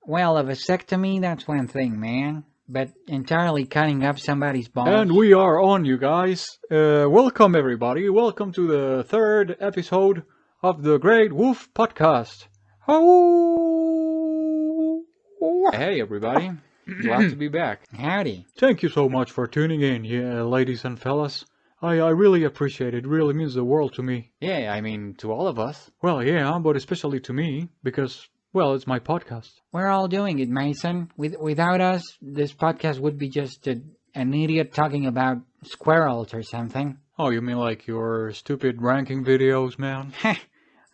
Well, a vasectomy, that's one thing, man. But entirely cutting up somebody's balls... And we are on, you guys. Welcome, everybody. Welcome to the third episode of the Great Woof podcast. Oh! Hey, everybody. Glad to be back. Howdy. Thank you so much for tuning in, ladies and fellas. I really appreciate it. It really means the world to me. Yeah, I mean, to all of us. Well, yeah, but especially to me, because, well, it's my podcast. We're all doing it, Mason. Without us, this podcast would be just an idiot talking about squirrels or something. Oh, you mean like your stupid ranking videos, man?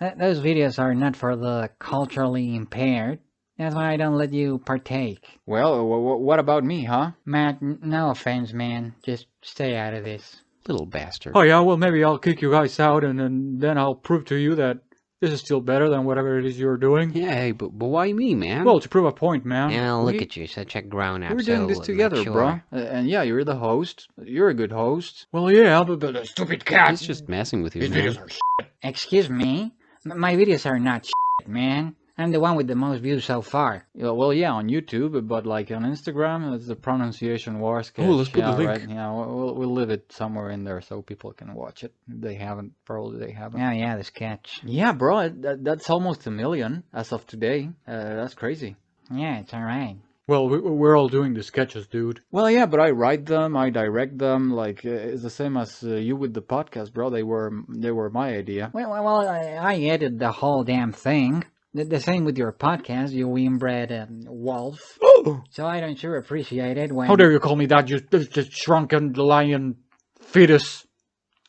Those videos are not for the culturally impaired. That's why I don't let you partake. Well, what about me, huh? Matt, no offense, man. Just stay out of this. Little bastard. Oh yeah, well maybe I'll kick you guys out and then I'll prove to you that this is still better than whatever it is you're doing. Yeah, hey, but why me, man? Well, to prove a point, man. Now look at you, such a grown-up. We're doing this together, bro. And yeah, you're the host. You're a good host. Well, yeah, but the stupid cat. He's just messing with you, His man. videos are shit. Excuse me? My videos are not shit, man. I'm the one with the most views so far. Well, yeah, on YouTube, but like on Instagram, it's the pronunciation war sketch. Oh, let's put the link. Right? Yeah, we'll leave it somewhere in there so people can watch it. If they haven't, probably they haven't. Oh yeah, the sketch. Yeah, bro, that's almost 1 million as of today. That's crazy. Yeah, it's alright. Well, we're all doing the sketches, dude. Well, yeah, but I write them, I direct them. Like it's the same as you with the podcast, bro. They were my idea. Well, I edited the whole damn thing. The same with your podcast, you inbred wolf. Oh! So I don't sure appreciate it when... How dare you call me that, you just shrunken lion fetus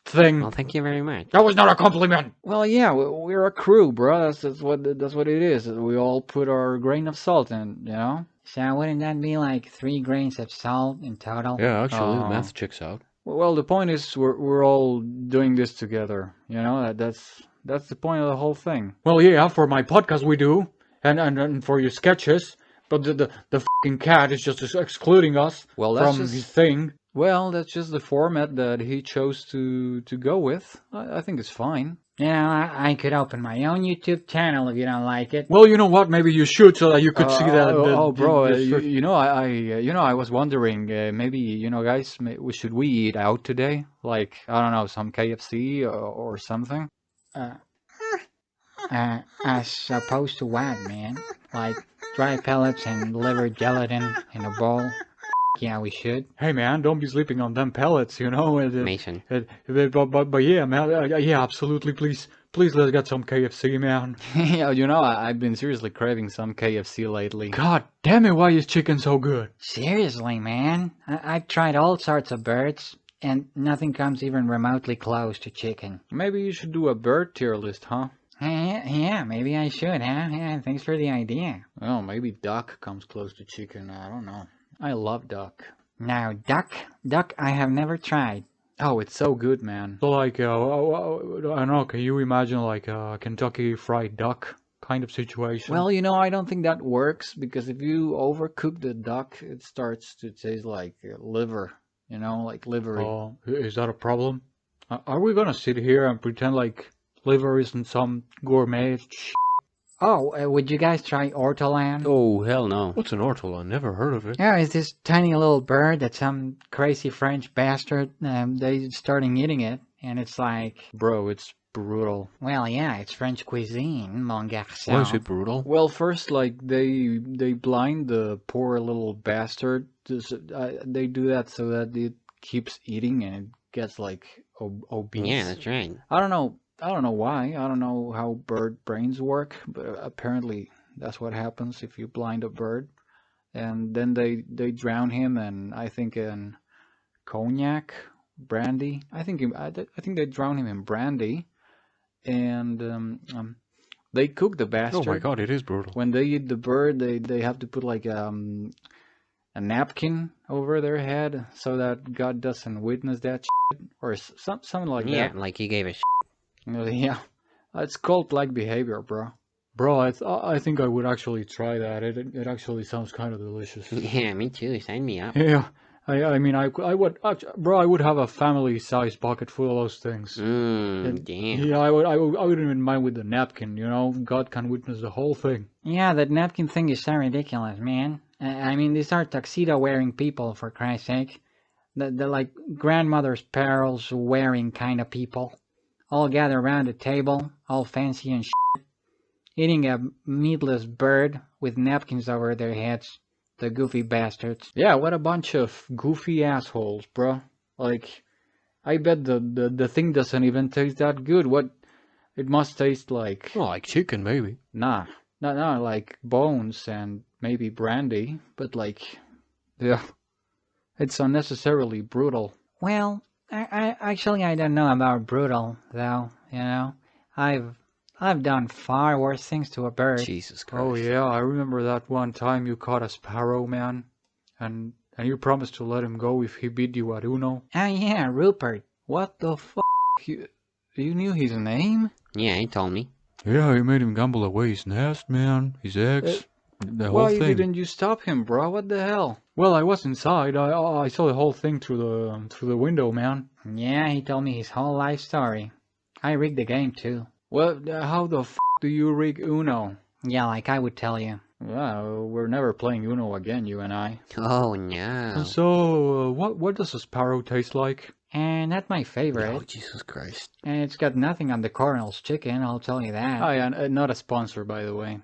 thing. Well, thank you very much. That was not a compliment. Well, yeah, we're a crew, bro. That's what it is. We all put our grain of salt in, you know. So wouldn't that be like 3 grains of salt in total? Yeah, actually, Oh. math checks out. Well, the point is we're all doing this together. You know, that's the point of the whole thing. Well, yeah, for my podcast we do, and for your sketches, but the fucking cat is just excluding us Well, that's from just his thing. well, that's just the format that he chose to go with. I think it's fine. You know, I could open my own YouTube channel if you don't like it. Well, you know what? Maybe you should, so that you could see that. Bro, I was wondering, maybe, guys, should we eat out today? Like, I don't know, some KFC or something? As opposed to what, man? Like dry pellets and liver gelatin in a bowl? Yeah, we should. Hey, man, don't be sleeping on them pellets, you know. Mason. But yeah, man, yeah, absolutely. Please, let's get some KFC, man. Yeah, I've been seriously craving some KFC lately. God damn it, why is chicken so good? Seriously, man. I've tried all sorts of birds, and nothing comes even remotely close to chicken. Maybe you should do a bird tier list, huh? Yeah, maybe I should, huh? Yeah, thanks for the idea. Well, maybe duck comes close to chicken. I don't know. I love duck. Now, duck I have never tried. Oh, it's so good, man. So, like, I don't know, can you imagine, like, a Kentucky Fried Duck kind of situation? Well, I don't think that works, because if you overcook the duck, it starts to taste like liver, like livery. Oh, is that a problem? Are we gonna sit here and pretend like liver isn't some gourmet shit? Oh, would you guys try ortolan? Oh, hell no. What's an ortolan? Never heard of it. Yeah, it's this tiny little bird that some crazy French bastard, they starting eating it, and it's like... Bro, it's brutal. Well, yeah, it's French cuisine, mon garçon. Why is it brutal? Well, first, like, they blind the poor little bastard. They do that so that it keeps eating and it gets, like, obese. Yeah, that's right. I don't know why. I don't know how bird brains work, but apparently that's what happens if you blind a bird. And then they drown him, and I think in cognac, brandy. I think they drown him in brandy, and they cook the bastard. Oh my god, it is brutal. When they eat the bird, they have to put like a napkin over their head so that God doesn't witness that shit, or something like Yeah, that. like you gave a Yeah, it's cult like behavior, bro. Bro, I think I would actually try that. It actually sounds kind of delicious. Yeah, me too. Sign me up. Yeah, I mean, I would, bro, I would have a family-sized pocket full of those things. Damn. Yeah, I wouldn't even mind with the napkin, you know? God can witness the whole thing. Yeah, that napkin thing is so ridiculous, man. I mean, these are tuxedo-wearing people, for Christ's sake. The like grandmother's pearls wearing kind of people. All gather around a table, all fancy and eating a meatless bird with napkins over their heads. The goofy bastards. Yeah, what a bunch of goofy assholes, bro. Like, I bet the thing doesn't even taste that good. What? It must taste like... Well, like chicken, maybe. Nah, not like bones and maybe brandy, but like... Yeah, it's unnecessarily brutal. Well, I actually I don't know about brutal though. You know, I've done far worse things to a bird. Jesus Christ. Oh yeah, I remember that one time you caught a sparrow, man. And you promised to let him go if he beat you at Uno. Oh yeah, Rupert. What the f***? You knew his name? Yeah, he told me. Yeah, you made him gamble away his nest, man. His eggs. The whole Why thing. didn't you stop him, bro? What the hell? Well, I was inside. I saw the whole thing through the window, man. Yeah, he told me his whole life story. I rigged the game too. Well, how the f*** do you rig Uno? Yeah, like I would tell you. Well, we're never playing Uno again, you and I. Oh no. So, what does a sparrow taste like? And that's my favorite. Oh, Jesus Christ. And it's got nothing on the Colonel's chicken, I'll tell you that. Oh, yeah, not a sponsor, by the way.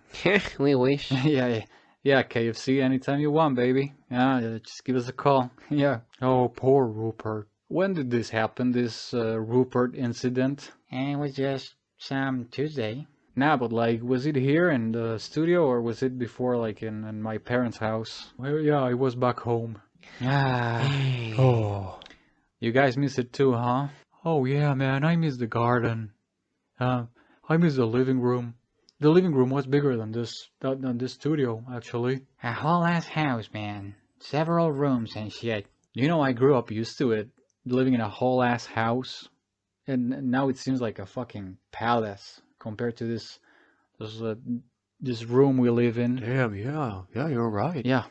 We wish. yeah, KFC anytime you want, baby. Yeah, just give us a call. Yeah. Oh, poor Rupert. When did this happen, this Rupert incident? And it was just some Tuesday. Nah, but like, was it here in the studio or was it before, like, in my parents' house? Well, yeah, I was back home. Ah. Oh. You guys miss it too, huh? Oh yeah, man, I miss the garden. I miss the living room. The living room was bigger than this studio, actually. A whole ass house, man. Several rooms and shit. You know, I grew up used to it, living in a whole ass house. And now it seems like a fucking palace compared to this room we live in. Damn, yeah. Yeah, you're right. Yeah.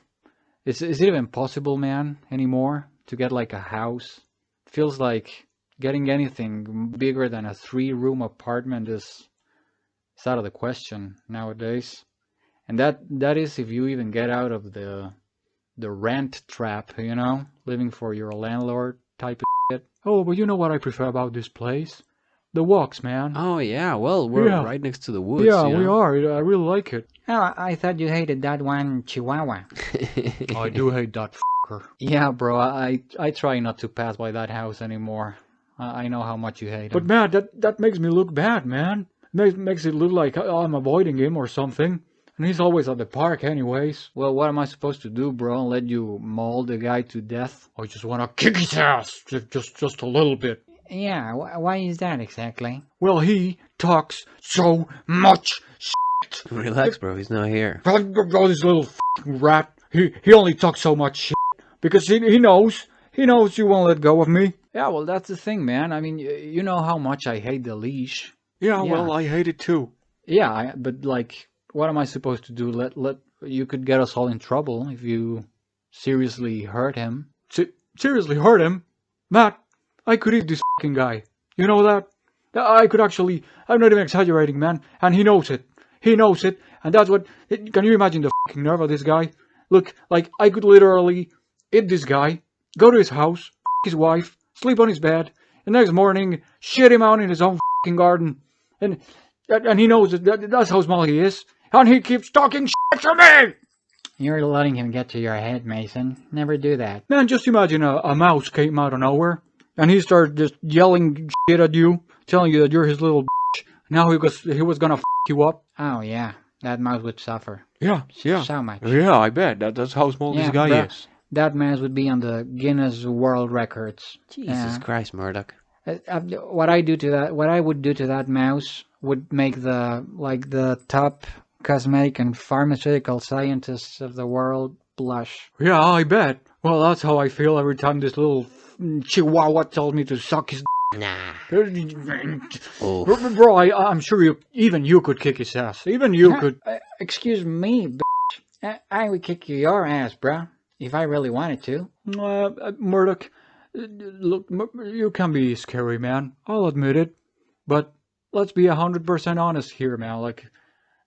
Is it even possible, man, anymore to get like a house? Feels like getting anything bigger than a 3-room apartment is out of the question nowadays. And that is if you even get out of the rent trap, you know, living for your landlord type of shit. Oh, but you know what I prefer about this place? The walks, man. Oh, yeah. Well, we're right next to the woods. Yeah, you we know? are. I really like it. Oh, I thought you hated that one Chihuahua. I do hate that f***er. Yeah, bro, I try not to pass by that house anymore. I know how much you hate him. But man, that makes me look bad, man. Makes it look like I'm avoiding him or something. And he's always at the park anyways. Well, what am I supposed to do, bro? Let you maul the guy to death? I just want to kick his ass. Just a little bit. Yeah, why is that exactly? Well, he talks so much shit. Relax, bro. He's not here. Oh, this little f***ing rat. He only talks so much shit. Because he knows you won't let go of me. Yeah, well, that's the thing, man. I mean, you know how much I hate the leash. Yeah, well, I hate it too. Yeah, but like, what am I supposed to do? You could get us all in trouble if you seriously hurt him. Seriously hurt him? Matt, I could eat this fucking guy. You know that? I could actually, I'm not even exaggerating, man. And he knows it. He knows it. And that's what, can you imagine the fucking nerve of this guy? Look, like, I could literally eat this guy, go to his house, his wife, sleep on his bed, and next morning, shit him out in his own fucking garden. And he knows that's how small he is. And he keeps talking shit to me! You're letting him get to your head, Mason. Never do that. Man, just imagine a mouse came out of nowhere. And he started just yelling shit at you, telling you that you're his little bitch. Now he was gonna f*** you up. Oh, yeah. That mouse would suffer. Yeah. So much. Yeah, I bet. That's how small this guy is. That mouse would be on the Guinness World Records. Jesus Christ, Murdoch. What I would do to that mouse would make the top cosmetic and pharmaceutical scientists of the world blush. Yeah, I bet. Well, that's how I feel every time this little Chihuahua tells me to suck his Nah. Bro, I'm sure even you could kick his ass. Even you could. Excuse me, bitch. I would kick your ass, bro. if I really wanted to. Murdoch, look, you can be scary, man. I'll admit it. But let's be 100% honest here, man. Like,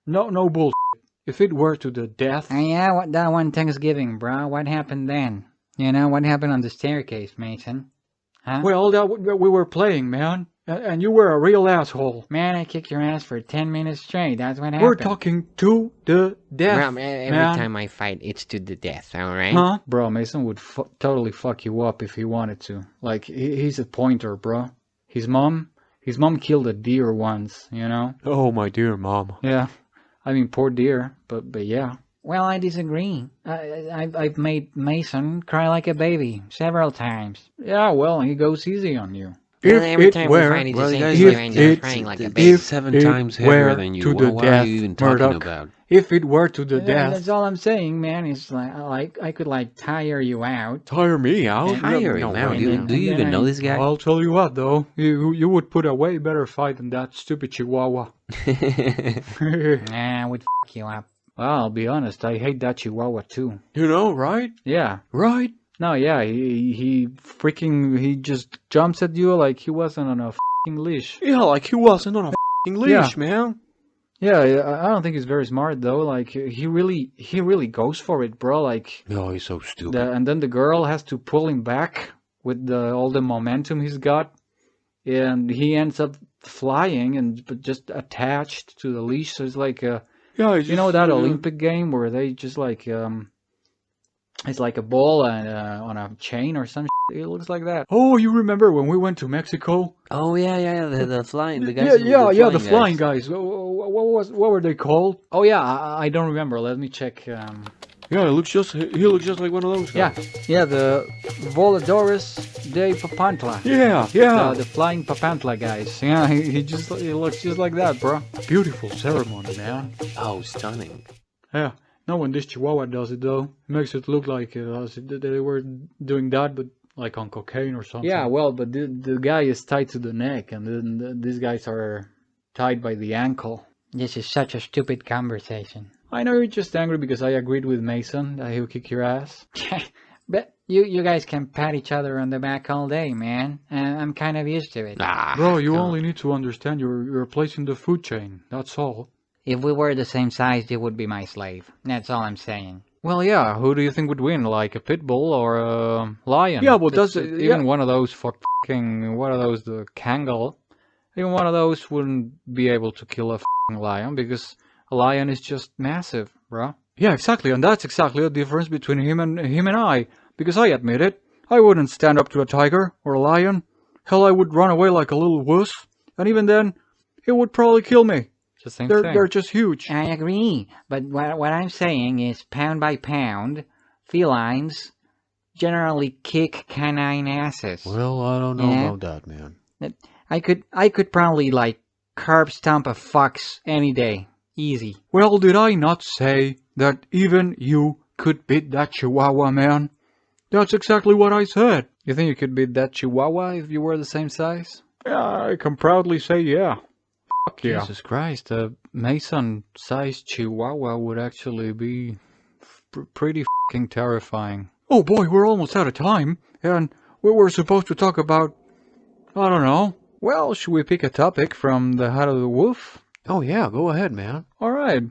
no bullshit. If it were to the death... Yeah, what that one Thanksgiving, bro. What happened then? You know, what happened on the staircase, Mason? Huh? Well, we were playing, man. And you were a real asshole. Man, I kicked your ass for 10 minutes straight. That's what happened. We're talking to the death, Bro, every man. time I fight, it's to the death, alright? Huh? Bro, Mason would totally fuck you up if he wanted to. Like, he's a pointer, bro. His mom killed a deer once, you know? Oh, my dear mom. Yeah. I mean, poor deer, but yeah. Well, I disagree. I've made Mason cry like a baby several times. Yeah, well, he goes easy on you. Every time we fight, he's well, the you same guys, thing, and he's crying like a baby. It's 7 times heavier than you. What are you even talking Murdoch, about? If it were to the Yeah, death... that's all I'm saying, man. It's like I could like tire you out. Tire me out? Tire him out, dude. Do you even know this guy? I'll tell you what, though. You would put a way better fight than that stupid Chihuahua. Nah, I would f you up. Well, I'll be honest. I hate that Chihuahua, too. You know, right? Yeah. Right? No, yeah, he just jumps at you like he wasn't on a f***ing leash. Yeah, like he wasn't on a f***ing leash, man. Yeah, I don't think he's very smart though. Like he really goes for it, bro. Like, Oh, he's so stupid. and then the girl has to pull him back with all the momentum he's got, and he ends up flying but just attached to the leash. So it's like Yeah, you know that Olympic game where they just like it's like a ball and on a chain or some shit. It looks like that. Oh, you remember when we went to Mexico? Oh, yeah, the flying, the guys. The flying guys. What were they called? Oh yeah, I don't remember. Let me check. Yeah, he looks just like one of those guys. Yeah, the Voladores de Papantla. Yeah. The flying Papantla guys. Yeah, he looks just like that, bro. Beautiful ceremony, man. Oh, stunning. Yeah. No, when this Chihuahua does it though, it makes it look like they were doing that, but like on cocaine or something. Yeah, well, but the guy is tied to the neck, and then these guys are tied by the ankle. This is such a stupid conversation. I know you're just angry because I agreed with Mason that he'll kick your ass. But you guys can pat each other on the back all day, man. I'm kind of used to it. Bro, you only need to understand your place in the food chain. That's all. If we were the same size, you would be my slave. That's all I'm saying. Well, yeah. Who do you think would win, like a pit bull or a lion? Yeah, but even one of those the Kangal, even one of those wouldn't be able to kill a lion because a lion is just massive, bro. Yeah, exactly, and that's exactly the difference between him and I. Because I admit it, I wouldn't stand up to a tiger or a lion. Hell, I would run away like a little wuss, and even then, it would probably kill me. They're just huge. I agree, but what I'm saying is, pound by pound, felines generally kick canine asses. Well, I don't know about that, man. I could probably like curb stomp a fox any day, easy. Well, did I not say that even you could beat that Chihuahua, man? That's exactly what I said. You think you could beat that Chihuahua if you were the same size? Yeah, I can proudly say yeah. Yeah. Jesus Christ, a Mason-sized Chihuahua would actually be pretty f***ing terrifying. Oh boy, we're almost out of time, and we were supposed to talk about, I don't know. Well, should we pick a topic from the Hat of the Wolf? Oh yeah, go ahead, man. Alright.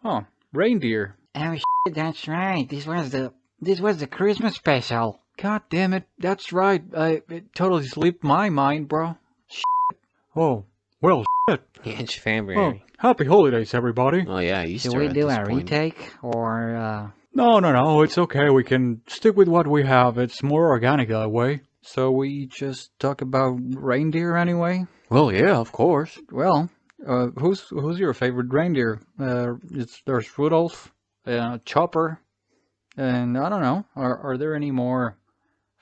Oh, reindeer. Oh shit, that's right. This was the Christmas special. God damn it, that's right. It totally slipped my mind, bro. Shit. Oh, well, shit. Yeah, it's February. Oh, happy holidays, everybody. Oh yeah, Easter. Should we at do this a point. retake or No, it's okay. We can stick with what we have. It's more organic that way. So we just talk about reindeer anyway? Well, yeah, of course. Well, who's your favorite reindeer? There's Rudolph, Chopper, and I don't know. Are there any more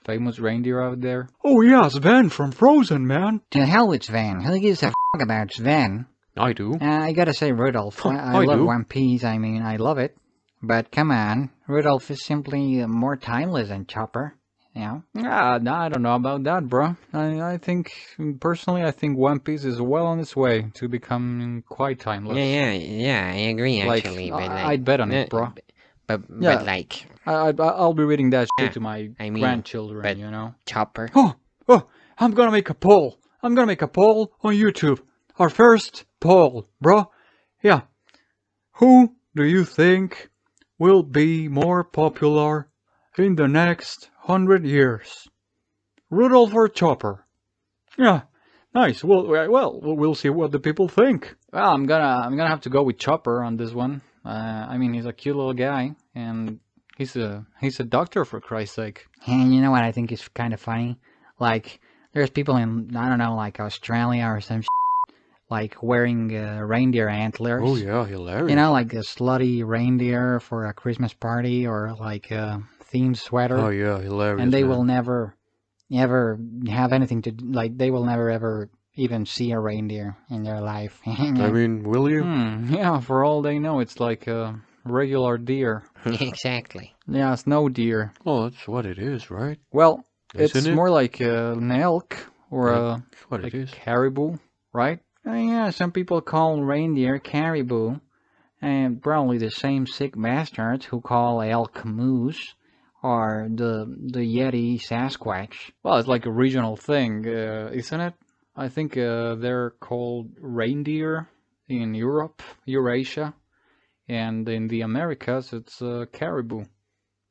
famous reindeer out there? Oh yeah, Sven from Frozen, man. to hell with Sven? Who gives a f about Sven? I do. I gotta say Rudolph. I love do. One Piece. I mean, I love it. But come on, Rudolph is simply more timeless than Chopper. Yeah. No, I don't know about that, bro. I think, personally, I think One Piece is well on its way to becoming quite timeless. Yeah, I agree Like, actually, but I'd bet on it, bro. but Yeah, like, I'll be reading that yeah, shit to my I mean, grandchildren, but you know? Chopper. Oh, I'm gonna make a poll. I'm gonna make a poll on YouTube. Our first poll, bro. Yeah. Who do you think will be more popular in the next 100 years? Rudolph or Chopper? Yeah. Nice. Well, we'll see what the people think. Well, I'm gonna have to go with Chopper on this one. I mean, he's a cute little guy, and he's a doctor, for Christ's sake. And you know what I think is kind of funny? Like, there's people in, I don't know, like Australia or some like wearing reindeer antlers. Oh yeah, hilarious. You know, like a slutty reindeer for a Christmas party or like a themed sweater. Oh yeah, hilarious. And they man. will never, ever have anything to, like, they will never ever even see a reindeer in their life. I mean, will you? Yeah, for all they know, it's like a regular deer. Exactly. Yeah, snow deer. Oh, that's what it is, right? Well, Isn't it's it? more like an elk or a That's what it is. caribou, right? Yeah, some people call reindeer caribou, and probably the same sick bastards who call elk moose, or the Yeti Sasquatch. Well, it's like a regional thing, isn't it? I think they're called reindeer in Europe, Eurasia, and in the Americas it's caribou.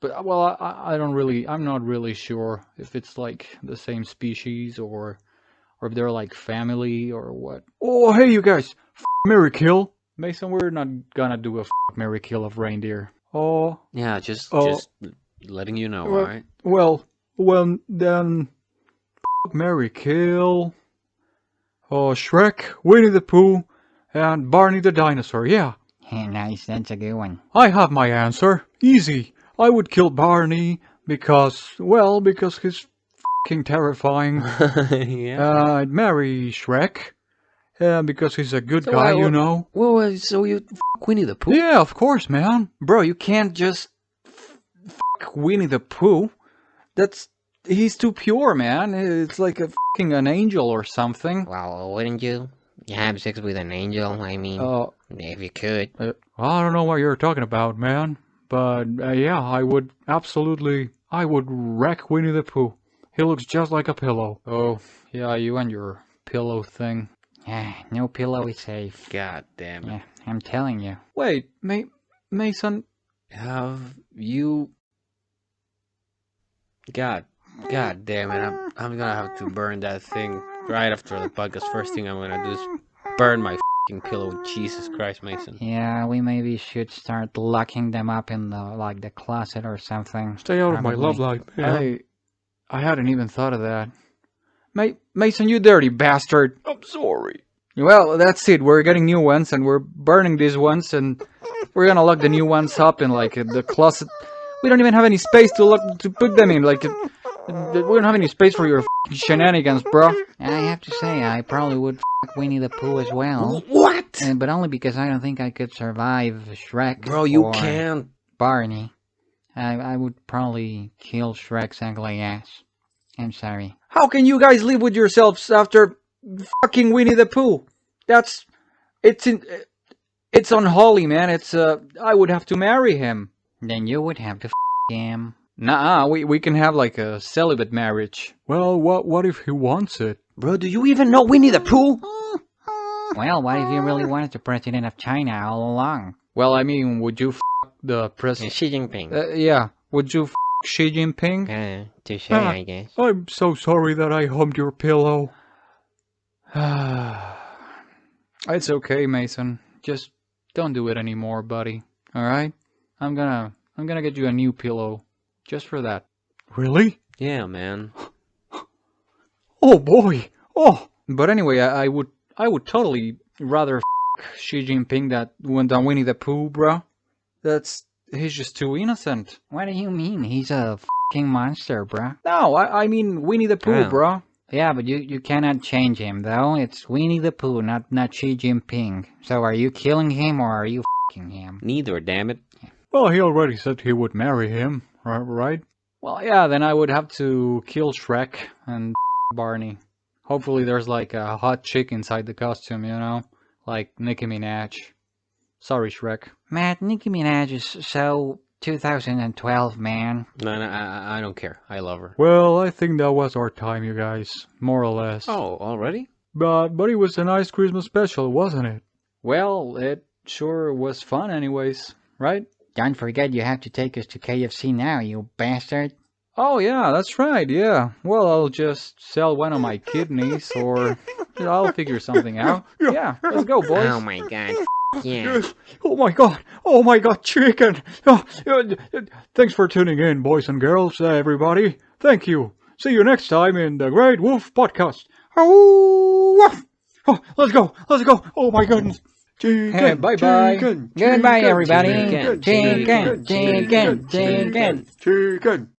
But well, I'm not really sure if it's like the same species or if they're like family or what. Oh, hey, you guys, Mary kill. Mason, we're not gonna do a Mary kill of reindeer. Oh, Yeah, just letting you know, well, alright? well, then Mary kill. Oh, Shrek, Winnie the Pooh, and Barney the dinosaur. Yeah, Nice, that's a good one. I have my answer. Easy. I would kill Barney because he's fucking terrifying. Yeah. I'd marry Shrek because he's a good guy, you know. Well, so you Winnie the Pooh? Yeah, of course, man. Bro, you can't just Winnie the Pooh. He's too pure, man. It's like a fucking an angel or something. Well, wouldn't you? You have sex with an angel, I mean, if you could. I don't know what you're talking about, man. But yeah, I would wreck Winnie the Pooh. He looks just like a pillow. Oh, yeah, you and your pillow thing. No pillow is safe. God damn it. Yeah, I'm telling you. Wait, Mason. Have you... God damn it, I'm gonna have to burn that thing right after the podcast. First thing I'm gonna do is burn my fucking pillow. Jesus Christ, Mason. Yeah, we maybe should start locking them up in the closet or something. Stay out of my Probably. love life, man. I hadn't even thought of that. Mason, you dirty bastard. I'm sorry. Well, that's it. We're getting new ones, and we're burning these ones, and we're gonna lock the new ones up in like the closet. We don't even have any space to put them in. Like, we don't have any space for your shenanigans, bro. I have to say, I probably would Winnie the Pooh as well. What? But only because I don't think I could survive Shrek. Bro, you or can't. Barney. I would probably kill Shrek's ugly ass. I'm sorry. How can you guys live with yourselves after fucking Winnie the Pooh? It's unholy, man. I would have to marry him. Then you would have to him. Nah, we can have like a celibate marriage. Well, what if he wants it? Bro, do you even know Winnie the Pooh? Well, what if you really wanted the president of China all along? Well, I mean, would you the president? Xi Jinping. Yeah, would you Xi Jinping? Touche, I guess. I'm so sorry that I humped your pillow. It's okay, Mason. Just don't do it anymore, buddy. All right? I'm gonna get you a new pillow just for that. Really? Yeah, man. Oh boy. Oh. But anyway, I would totally rather Xi Jinping than Winnie the Pooh, bro. He's just too innocent. What do you mean? He's a monster, bruh. No, I mean Winnie the Pooh, Wow. bro. Yeah, but you cannot change him, though. It's Winnie the Pooh, not Xi Jinping. So are you killing him or are you him? Neither, damn it. Well, he already said he would marry him, right? Well, yeah, then I would have to kill Shrek and Barney. Hopefully there's like a hot chick inside the costume, you know? Like Nicki Minaj. Sorry, Shrek. Matt, Nicki Minaj is so 2012, man. No, I don't care. I love her. Well, I think that was our time, you guys. More or less. Oh, already? But it was a nice Christmas special, wasn't it? Well, it sure was fun anyways, right? Don't forget you have to take us to KFC now, you bastard. Oh yeah, that's right, yeah. Well, I'll just sell one of my kidneys or I'll figure something out. Yeah, let's go, boys. Oh my god. Yeah. Oh my god, chicken. Thanks for tuning in, boys and girls, everybody. Thank you. See you next time in the Great Woof podcast. Oh, let's go. Oh my goodness. Chicken, Hey, bye-bye. chicken, Goodbye, chicken, everybody. chicken, Chicken, chicken, chicken. chicken.